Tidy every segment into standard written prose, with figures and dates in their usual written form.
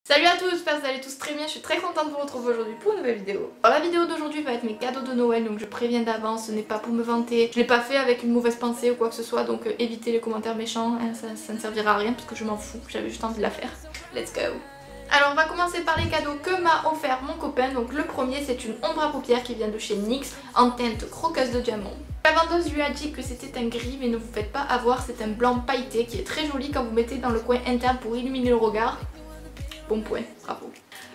Salut à tous, j'espère que vous allez tous très bien, je suis très contente de vous retrouver aujourd'hui pour une nouvelle vidéo. Alors la vidéo d'aujourd'hui va être mes cadeaux de Noël, donc je préviens d'avance, ce n'est pas pour me vanter, je l'ai pas fait avec une mauvaise pensée ou quoi que ce soit, donc évitez les commentaires méchants, hein, ça ne servira à rien parce que je m'en fous, j'avais juste envie de la faire. Let's go. Alors on va commencer par les cadeaux que m'a offert mon copain, donc le premier c'est une ombre à paupières qui vient de chez NYX en teinte croqueuse de diamant. La vendeuse lui a dit que c'était un gris mais ne vous faites pas avoir, c'est un blanc pailleté qui est très joli quand vous mettez dans le coin interne pour illuminer le regard. Bon point, bravo.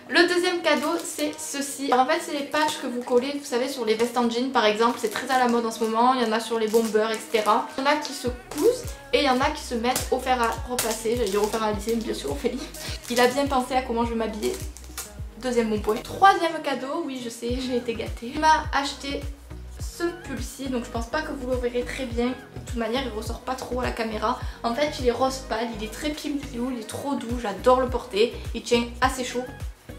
Le deuxième cadeau c'est ceci. Alors en fait c'est les patchs que vous collez, vous savez, sur les vestes en jean par exemple, c'est très à la mode en ce moment, il y en a sur les bombers etc. Il y en a qui se cousent et il y en a qui se mettent au fer à repasser, j'allais dire au fer à lisser mais bien sûr Ophélie. Il a bien pensé à comment je vais m'habiller. Deuxième bon point. Troisième cadeau, oui je sais, j'ai été gâtée. Il m'a acheté ce pull-ci, donc je pense pas que vous le verrez très bien, de toute manière il ressort pas trop à la caméra. En fait il est rose pâle, il est très pimpilou, il est trop doux, j'adore le porter, il tient assez chaud,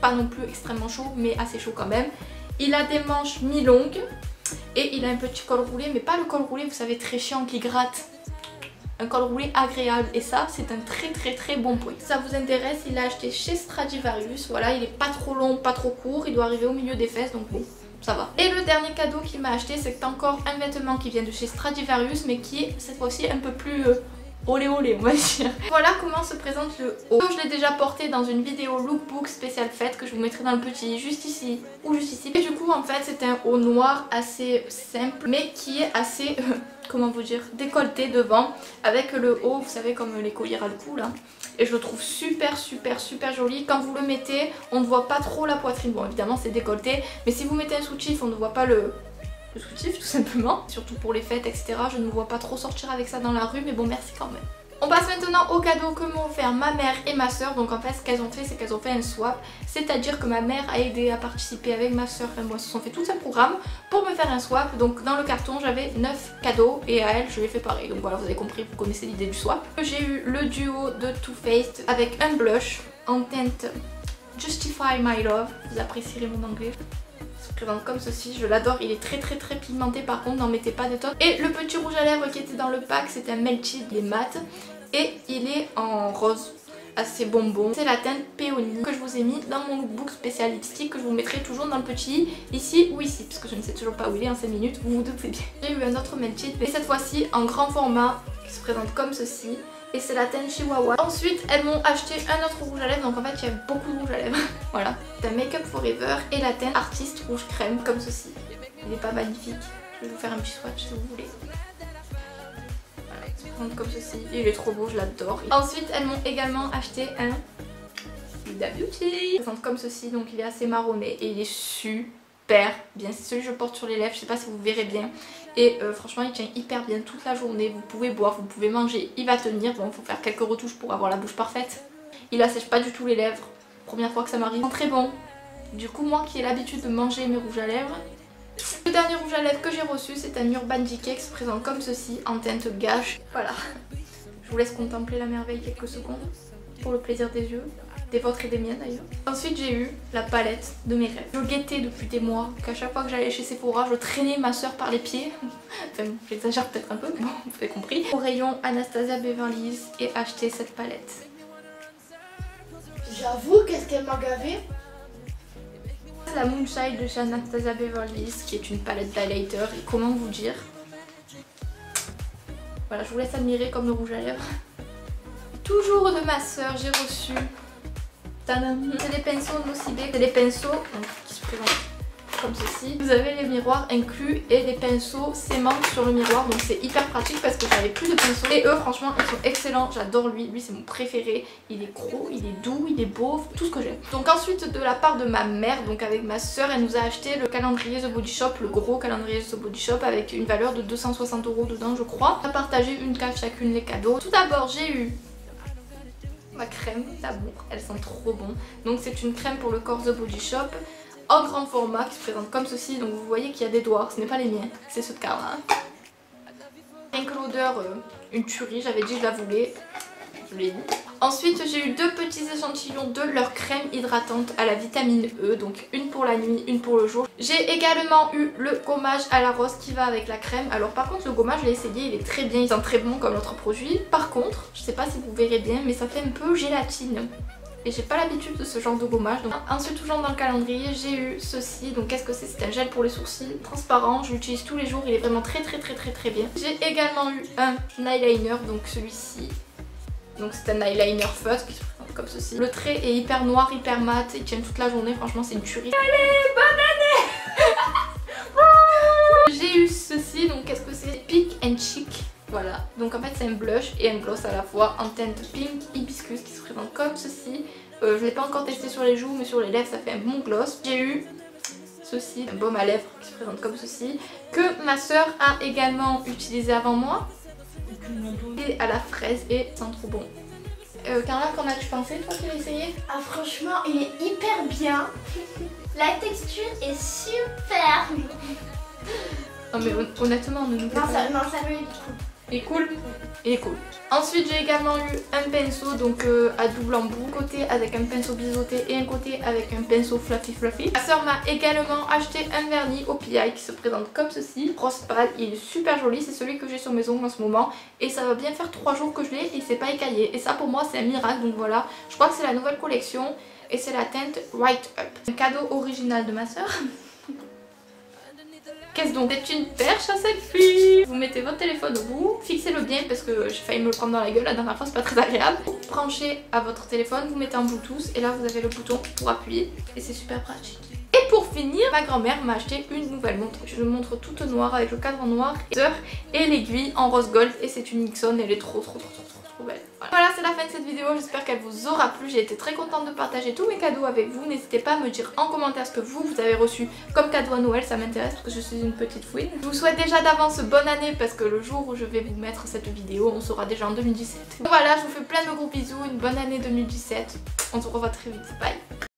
pas non plus extrêmement chaud mais assez chaud quand même. Il a des manches mi-longues et il a un petit col roulé, mais pas le col roulé vous savez très chiant qui gratte, un col roulé agréable et ça c'est un très bon point. Si ça vous intéresse, il l'a acheté chez Stradivarius, voilà, il est pas trop long, pas trop court, il doit arriver au milieu des fesses donc bon. Ça va. Et le dernier cadeau qu'il m'a acheté, c'est encore un vêtement qui vient de chez Stradivarius, mais qui est cette fois-ci un peu plus olé olé, on va dire. Voilà comment se présente le haut. Je l'ai déjà porté dans une vidéo lookbook spéciale fête que je vous mettrai dans le petit juste ici ou juste ici. Et du coup en fait c'est un haut noir assez simple mais qui est assez comment vous dire, décolleté devant avec le haut, vous savez, comme les colliers à le cou là. Et je le trouve super joli. Quand vous le mettez on ne voit pas trop la poitrine, bon évidemment c'est décolleté, mais si vous mettez un soutif on ne voit pas le soutif tout simplement. Surtout pour les fêtes etc, je ne me vois pas trop sortir avec ça dans la rue, mais bon merci quand même. On passe maintenant aux cadeaux que m'ont offert ma mère et ma soeur. Donc en fait ce qu'elles ont fait c'est qu'elles ont fait un swap, c'est-à-dire que ma mère a aidé à participer avec ma soeur, enfin moi, se sont fait tout un programme pour me faire un swap. Donc dans le carton j'avais 9 cadeaux et à elle je lui ai fait pareil. Donc voilà, vous avez compris, vous connaissez l'idée du swap. J'ai eu le duo de Too Faced avec un blush en teinte Justify My Love, vous apprécierez mon anglais. Se présente comme ceci, je l'adore, il est très pigmenté par contre, n'en mettez pas de tonnes. Et le petit rouge à lèvres qui était dans le pack, c'est un Melty, il est mat et il est en rose, assez bonbon. C'est la teinte Peony que je vous ai mis dans mon lookbook spécial lipstick que je vous mettrai toujours dans le petit ici ou ici, parce que je ne sais toujours pas où il est en 5 minutes, vous vous doutez bien. J'ai eu un autre Melty, mais cette fois-ci en grand format qui se présente comme ceci. Et c'est la teinte Chihuahua. Ensuite elles m'ont acheté un autre rouge à lèvres, donc en fait il y a beaucoup de rouge à lèvres. Voilà, c'est un Make Up Forever et la teinte Artist rouge crème comme ceci. Il n'est pas magnifique, je vais vous faire un petit swatch si vous voulez. Voilà, il se présente comme ceci, il est trop beau, je l'adore. Ensuite elles m'ont également acheté un Huda Beauty. Il se présente comme ceci, donc il est assez marronné et il est super bien. C'est celui que je porte sur les lèvres, je sais pas si vous verrez bien. Et franchement il tient hyper bien toute la journée, vous pouvez boire, vous pouvez manger, il va tenir. Bon, il faut faire quelques retouches pour avoir la bouche parfaite. Il assèche pas du tout les lèvres, première fois que ça m'arrive. Très bon. Du coup moi qui ai l'habitude de manger mes rouges à lèvres. Le dernier rouge à lèvres que j'ai reçu c'est un Urban Decay qui se présente comme ceci en teinte gâche. Voilà. Je vous laisse contempler la merveille quelques secondes pour le plaisir des yeux. Des vôtres et des miens d'ailleurs. Ensuite j'ai eu la palette de mes rêves. Je guettais depuis des mois qu'à chaque fois que j'allais chez Sephora je traînais ma soeur par les pieds. Enfin j'exagère peut-être un peu mais bon vous avez compris. Au rayon Anastasia Beverly Hills et acheter cette palette. J'avoue, qu'est-ce qu'elle m'a gavé. C'est la Moonshine de chez Anastasia Beverly Hills qui est une palette d'highlighter et comment vous dire. Voilà, je vous laisse admirer comme le rouge à lèvres. Toujours de ma soeur j'ai reçu. C'est des pinceaux Nocibe, c'est des pinceaux qui se présentent comme ceci. Vous avez les miroirs inclus et des pinceaux s'aimantent sur le miroir, donc c'est hyper pratique parce que j'avais plus de pinceaux. Et eux franchement ils sont excellents, j'adore lui c'est mon préféré. Il est gros, il est doux, il est beau, tout ce que j'aime. Donc ensuite de la part de ma mère, donc avec ma soeur, elle nous a acheté le calendrier The Body Shop, le gros calendrier The Body Shop avec une valeur de 260 € dedans je crois. On a partagé une case chacune les cadeaux. Tout d'abord j'ai eu ma crème d'amour, elle sent trop bon. Donc c'est une crème pour le corps The Body Shop en grand format qui se présente comme ceci. Donc vous voyez qu'il y a des doigts, ce n'est pas les miens, c'est ceux de Carla. Rien que l'odeur, une tuerie, j'avais dit que je la voulais, je l'ai eu. Ensuite j'ai eu deux petits échantillons de leur crème hydratante à la vitamine E, donc une pour la nuit, une pour le jour. J'ai également eu le gommage à la rose qui va avec la crème. Alors par contre le gommage je l'ai essayé, il est très bien, il sent très bon comme l'autre produit. Par contre, je sais pas si vous verrez bien mais ça fait un peu gélatine. et j'ai pas l'habitude de ce genre de gommage. Donc ensuite, toujours dans le calendrier, j'ai eu ceci. Donc qu'est-ce que c'est? C'est un gel pour les sourcils transparent, je l'utilise tous les jours, il est vraiment très bien. J'ai également eu un eyeliner, donc celui-ci. Donc c'est un eyeliner feutre qui se présente comme ceci. Le trait est hyper noir, hyper mat, il tient toute la journée, franchement c'est une tuerie. Allez, bonne année. J'ai eu ceci, donc qu'est-ce que c'est? Pink and Chic. Voilà, donc en fait c'est un blush et un gloss à la fois en teinte pink hibiscus qui se présente comme ceci. Je ne l'ai pas encore testé sur les joues mais sur les lèvres ça fait un bon gloss. J'ai eu ceci, un baume à lèvres qui se présente comme ceci, que ma soeur a également utilisé avant moi. Et à la fraise et sent trop bon. Carla, qu'en as-tu pensé toi qui l'as essayé? Ah franchement il est hyper bien. La texture est super. Non mais honnêtement ne nous Non ça me dit cool. Il est cool. Il est cool. Ensuite j'ai également eu un pinceau donc à double embout, un côté avec un pinceau biseauté et un côté avec un pinceau fluffy. Ma soeur m'a également acheté un vernis au PI qui se présente comme ceci, rose pâle, il est super joli, c'est celui que j'ai sur mes ongles en ce moment et ça va bien faire 3 jours que je l'ai et c'est pas écaillé et ça pour moi c'est un miracle. Donc voilà, je crois que c'est la nouvelle collection et c'est la teinte Right Up. Un cadeau original de ma soeur. Qu'est-ce donc? C'est une perche à selfie. Vous mettez votre téléphone au bout, fixez-le bien parce que j'ai failli me le prendre dans la gueule la dernière fois, c'est pas très agréable. Vous branchez à votre téléphone, vous mettez en Bluetooth et là vous avez le bouton pour appuyer et c'est super pratique. Et pour finir, ma grand-mère m'a acheté une nouvelle montre. Je une montre toute noire avec le cadre noir et l'aiguille en rose gold et c'est une Nixon, elle est trop belle. Voilà, c'est la fin de cette vidéo, j'espère qu'elle vous aura plu. J'ai été très contente de partager tous mes cadeaux avec vous. N'hésitez pas à me dire en commentaire ce que vous avez reçu comme cadeau à Noël, ça m'intéresse parce que je suis une petite fouine. Je vous souhaite déjà d'avance bonne année parce que le jour où je vais vous mettre cette vidéo, on sera déjà en 2017. Voilà, je vous fais plein de gros bisous, une bonne année 2017. On se revoit très vite, bye.